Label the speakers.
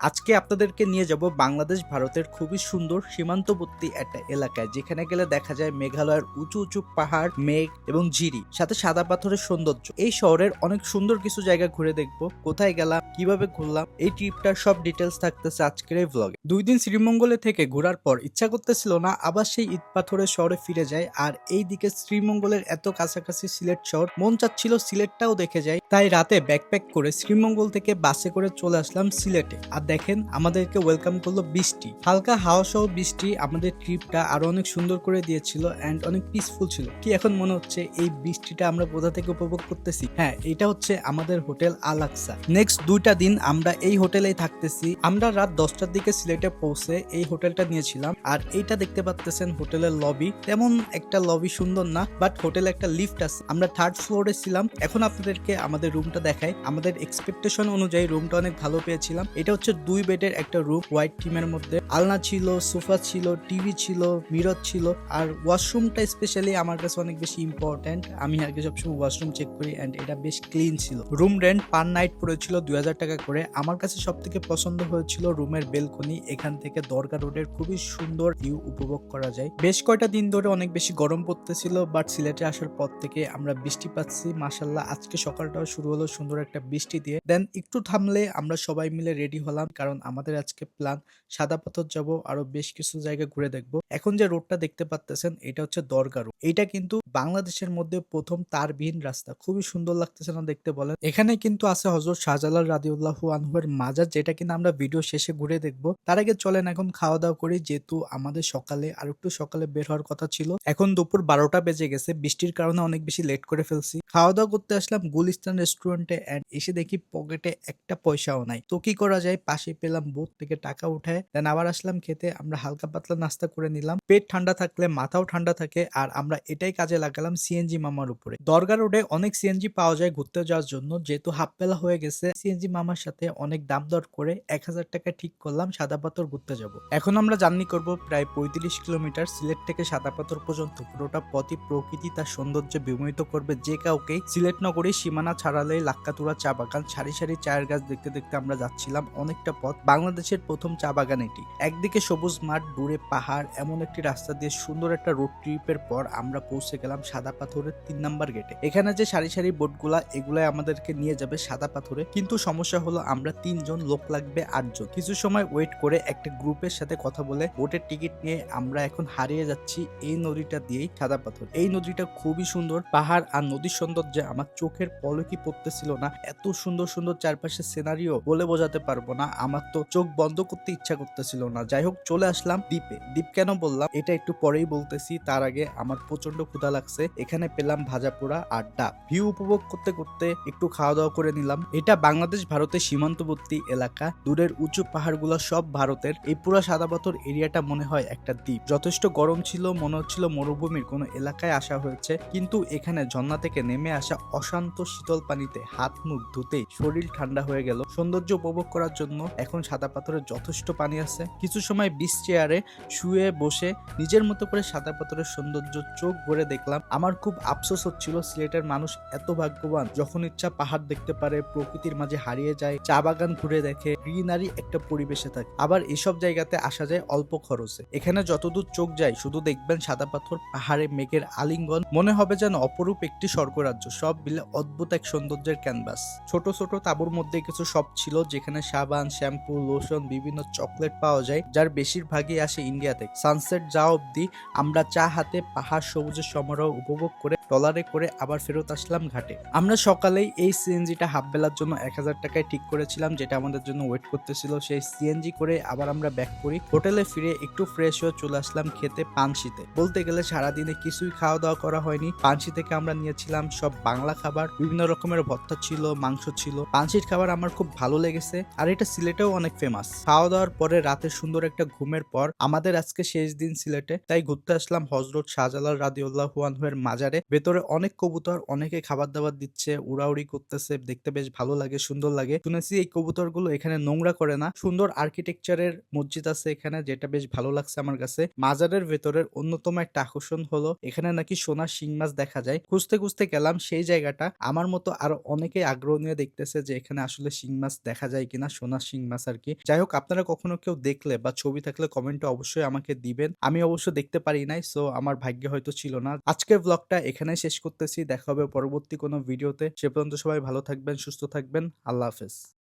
Speaker 1: আজকে আপনাদেরকে নিয়ে যাব বাংলাদেশ ভারতের খুবই সুন্দর সীমান্তবর্তী একটা এলাকায়, যেখানে গেলে দেখা যায় মেঘালয়ের উঁচু উঁচু পাহাড়, মেঘ এবং ঝিরি, সাথে সাদা পাথরের সৌন্দর্য। এই শহরের অনেক সুন্দর কিছু জায়গা ঘুরে দেখবো। কোথায় গেলাম, কিভাবে ঘুরলাম, এই ট্রিপটার সব ডিটেলস থাকতেছে আজকের এই ভ্লগে। 2 দিন শ্রীমঙ্গলে থেকে ঘোরার পর ইচ্ছা করতেছিল না আবার সেই ইট পাথরের শহরে ফিরে যায়। আর এইদিকে শ্রীমঙ্গলের এত কাছাকাছি সিলেট শহর, মন চাচ্ছিল সিলেটটাও দেখে যায়। তাই রাতে ব্যাকপ্যাক করে শ্রীমঙ্গল থেকে বাসে করে চলে আসলাম সিলেটে। আর দেখেন আমাদেরকে ওয়েলকাম করলো বৃষ্টি, হালকা হাওয়া সহ বৃষ্টি আমাদের ট্রিপটা আরো অনেক সুন্দর করে দিয়েছিল এন্ড অনেক পিসফুল ছিল। কি এখন মনে হচ্ছে এই বৃষ্টিটা আমরা কোথা থেকে উপভোগ করতেছি? হ্যাঁ, এটা হচ্ছে আমাদের হোটেল আল আকসা। নেক্সট 2টা দিন আমরা এই হোটেলেই থাকতেছি। আমরা রাত 10টার দিকে সিলেটে পৌঁছে এই হোটেলটা নিয়েছিলাম। আর এইটা দেখতে পাচ্তেছেন হোটেলের লবি। তেমন একটা লবি সুন্দর না, বাট হোটেলে একটা লিফট আছে। আমরা 3rd ফ্লোরে ছিলাম। এখন আপনাদেরকে আমাদের রুমটা দেখাই। আমাদের এক্সপেকটেশন অনুযায়ী রুমটা অনেক ভালো পেয়েছিলাম। এটা হচ্ছে 2 বেডের একটা রুম, হোয়াইট থিমের মধ্যে। আলনা ছিল, সোফা ছিল, টিভি ছিল, মিরর ছিল। আর ওয়াশরুমটা স্পেশালি আমার কাছে অনেক বেশি ইম্পর্টেন্ট। আমি আগে সবসময় ওয়াশরুম চেক করি এন্ড এটা বেশ ক্লিন ছিল। রুম রেন্ট পার নাইট পড়েছিল 2000 টাকা করে। আমার কাছে সব থেকে পছন্দ হয়েছিল রুমের বেলকনি। এখান থেকে দরগা রোডের খুবই সুন্দর ভিউ উপভোগ করা যায়। বেশ কয়টা দিন ধরে অনেক বেশি গরম পড়তেছিল, বাট সিলেটে আসার পর থেকে আমরা বৃষ্টি পাচ্ছি। মাশাআল্লাহ, আজকে সকালটাও শুরু হলো সুন্দর একটা বৃষ্টি দিয়ে। দেন একটু থামলে আমরা সবাই মিলে রেডি হলাম, কারণ আমাদের আজকে প্ল্যান সাদা পাথর যাব, আরো বেশ কিছু জায়গা ঘুরে দেখবো। এখন যে রোডটা দেখতে পাচ্তেছেন এটা হচ্ছে দরগা রোড। এটা কিন্তু বাংলাদেশের মধ্যে প্রথম তারবিহীন রাস্তা। খুবই সুন্দর লাগতেছে না দেখতে? বলেন। এখানে কিন্তু আছে হযরত শাহজালাল রাদিয়াল্লাহু আনহুর মাজার, যেটা কিনা আমরা ভিডিও শেষে ঘুরে দেখবো। তার আগে চলেন এখন খাওয়া দাওয়া করি, যেহেতু আমাদের সকালে আর একটু সকালে বের হওয়ার কথা ছিল। এখন দুপুর 12টা বেজে গেছে, বৃষ্টির কারণে অনেক বেশি লেট করে ফেলছি। খাওয়া দাওয়া করতে আসলাম গুলিস্তান রেস্টুরেন্টে এন্ড এসে দেখি পকেটে একটা পয়সাও নাই। তো কি করা যায়, পাশে পেলাম বুথ থেকে টাকা উঠায়। দেন আবার আসলাম খেতে। আমরা হালকা পাতলা নাস্তা করে নিলাম। পেট ঠান্ডা থাকলে মাথাও ঠান্ডা থাকে। আর আমরা এটাই কাজে লাগালাম সিএনজি মামার উপরে। দরগা রোডে অনেক সিএনজি পাওয়া যায় ঘুরতে যাওয়ার জন্য। যেহেতু হাফ বেলা হয়ে গেছে, সিএনজি মামার সাথে অনেক দাম দর করে 1000 টাকা ঠিক করলাম সাদা পাথর ঘুরতে যাব। এখন আমরা জার্নি করব প্রায় 35 কিলোমিটার সিলেট থেকে সাদা পাথর পর্যন্ত। পুরোটা পথই প্রকৃতি তার সৌন্দর্যে বিমোহিত করবে যে কাউকে। সিলেট নগরীর সীমানা ছাড়ালেই লাক্কাতুরা চা বাগান, সারি সারি চায়ের গাছ দেখতে দেখতে আমরা যাচ্ছিলাম অনেকটা পথ। বাংলাদেশের প্রথম চা বাগান এটি। একদিকে সবুজ মাঠ, দূরে পাহাড়, এমন একটি রাস্তা দিয়ে সুন্দর একটা রোড ট্রিপের পর আমরা পৌঁছে গেলাম সাদা পাথরের 3 নাম্বার গেটে। এখানে যে সারি সারি বোটগুলা, এগুলাই আমাদেরকে নিয়ে যাবে সাদা পাথরে। কিন্তু সমস্যা হলো আমরা 3 জন, লোক লাগবে 8 জন। কিছু সময় ওয়েট করে একটা গ্রুপের সাথে কথা বলে বোটের টিকিট নিয়ে আমরা এখন হারিয়ে যাচ্ছি এই নদীটা দিয়েই সাদা পাথর। এই নদীটা খুবই সুন্দর। পাহাড় আর নদীর সৌন্দর্যে আমার চোখের পলকই পড়তেছিল না। এত সুন্দর সুন্দর চারপাশের সিনারিও বলে বোঝাতে পারবো না। আমার তো চোখ বন্ধ করতে ইচ্ছা করতেছিল না। যাই হোক, চলে আসলাম দ্বীপে। দ্বীপ কেন বললাম এটা একটু পরেই বলতেছি। তার আগে আমার প্রচন্ড ক্ষুধা লাগছে। এখানে পেলাম ভাজা পোড়া আর ডাব। ভিউ উপভোগ করতে করতে একটু খাওয়া দাওয়া করে নিলাম। এটা বাংলাদেশ ভারতের সীমান্তবর্তী এলাকা। দূরের উঁচু পাহাড়গুলো সব ভারতের। এই পুরো সাদা পাথর এরিয়াটা মনে হয় একটা দ্বীপ। যথেষ্ট গরম ছিল, মনে হচ্ছিল মরুভূমির কোনো এলাকায় আসা হয়েছে। কিন্তু এখানে ঝর্ণা থেকে নেমে আসা অশান্ত শীতল পানিতে হাত মুখ ধুতেই শরীর ঠান্ডা হয়ে গেল। সৌন্দর্য উপভোগ করার জন্য এখন সাদা পাথরে যথেষ্ট পানি আছে। কিছু সময় বিচ চেয়ারে শুয়ে বসে নিজের মতো করে সাদা পাথরের সৌন্দর্য চোখ ভরে দেখলাম। আমার খুব আফসোস হচ্ছিল, সিলেটের মানুষ এত ভাগ্যবান, যখন ইচ্ছা পাহাড় দেখতে পারে, প্রকৃতির মাঝে হারিয়ে যায়, চা বাগান ঘুরে দেখে, গ্রিনারি একটা পরিবেশে থাকে। আবার এসব জায়গাতে আসা যায় অল্প খরচে। এখানে যতদূর চোখ যায় শুধু দেখবেন সাদা পাথর, পাহাড়ে মেঘের আলিঙ্গন। মনে হবে যেন অপরূপ একটি স্বর্গরাজ্য। সব মিলে অদ্ভুত এক সৌন্দর্যের ক্যানভাস। ছোট ছোট তাঁবুর মধ্যে কিছু শপ ছিল, যেখানে সাবান, শ্যাম্পু, লোশন, বিভিন্ন চকলেট পাওয়া যায়, যার বেশিরভাগই আসে ইন্ডিয়া থেকে। সানসেট যাওয়া অব্দি আমরা চা হাতে পাহাড় সবুজের সমারোহ উপভোগ করে ট্রলারে করে আবার ফেরত আসলাম ঘাটে। আমরা সকালেই এই সিএনজিটা হাফ বেলার জন্য 1000 টাকায় ঠিক করেছিলাম, যেটা আমাদের জন্য ওয়েট করতেছিল। সেই সিএনজি করে আবার আমরা ব্যাক করি। হোটেলে ফিরে একটু ফ্রেশ হয়ে চলে আসলাম খেতে পানশিতে। বলতে গেলে সারাদিনে কিছুই খাওয়া দাওয়া করা হয়নি। পানশি থেকে আমরা নিয়েছিলাম সব বাংলা খাবার, বিভিন্ন রকমের ভর্তা ছিল, মাংস ছিল। পানশির খাবার আমার খুব ভালো লেগেছে, আর এটা সিলেটেও অনেক ফেমাস। খাওয়া দাওয়ার পরে রাতে রাতে সুন্দর একটা ঘুমের পর আমাদের আজকে শেষ দিন সিলেটে, তাই ঘুরতে আসলাম হযরত শাহজালাল রাদিয়াল্লাহু আনহু এর মাজারে। ভেতরে অনেক কবুতর, অনেকে খাবার দাবার দিচ্ছে, উড়াউড়ি করতেছে, দেখতে বেশ ভালো লাগে, সুন্দর লাগে। শুনেছি এই কবুতরগুলো এখানে নোংরা করে না। সুন্দর আর্কিটেকচারের মসজিদ আছে এখানে, যেটা বেশ ভালো লাগছে আমার কাছে। মাজারের ভেতরের অন্যতম একটা আকর্ষণ হলো এখানে নাকি সোনার শিং মাছ দেখা যায়। খুঁজতে খুঁজতে গেলাম সেই জায়গাটা। আমার মতো আরো অনেকে আগ্রহ নিয়ে দেখতেছে যে এখানে আসলে শিং মাছ দেখা যায় কিনা, সোনার শিং মাছ আর কি। যাই হোক, আপনারা কখনো কেউ দেখলে বা ছবি থাকলে কমেন্টে অবশ্যই আমাকে দিবেন। আমি অবশ্য দেখতে পারি নাই, সো আমার ভাগ্যে হয়তো ছিল না। আজকের ব্লগটা এখানে শেষ করতেছি। দেখা হবে পরবর্তী কোনো ভিডিওতে। সে পর্যন্ত সবাই ভালো থাকবেন, সুস্থ থাকবেন। আল্লাহ হাফেজ।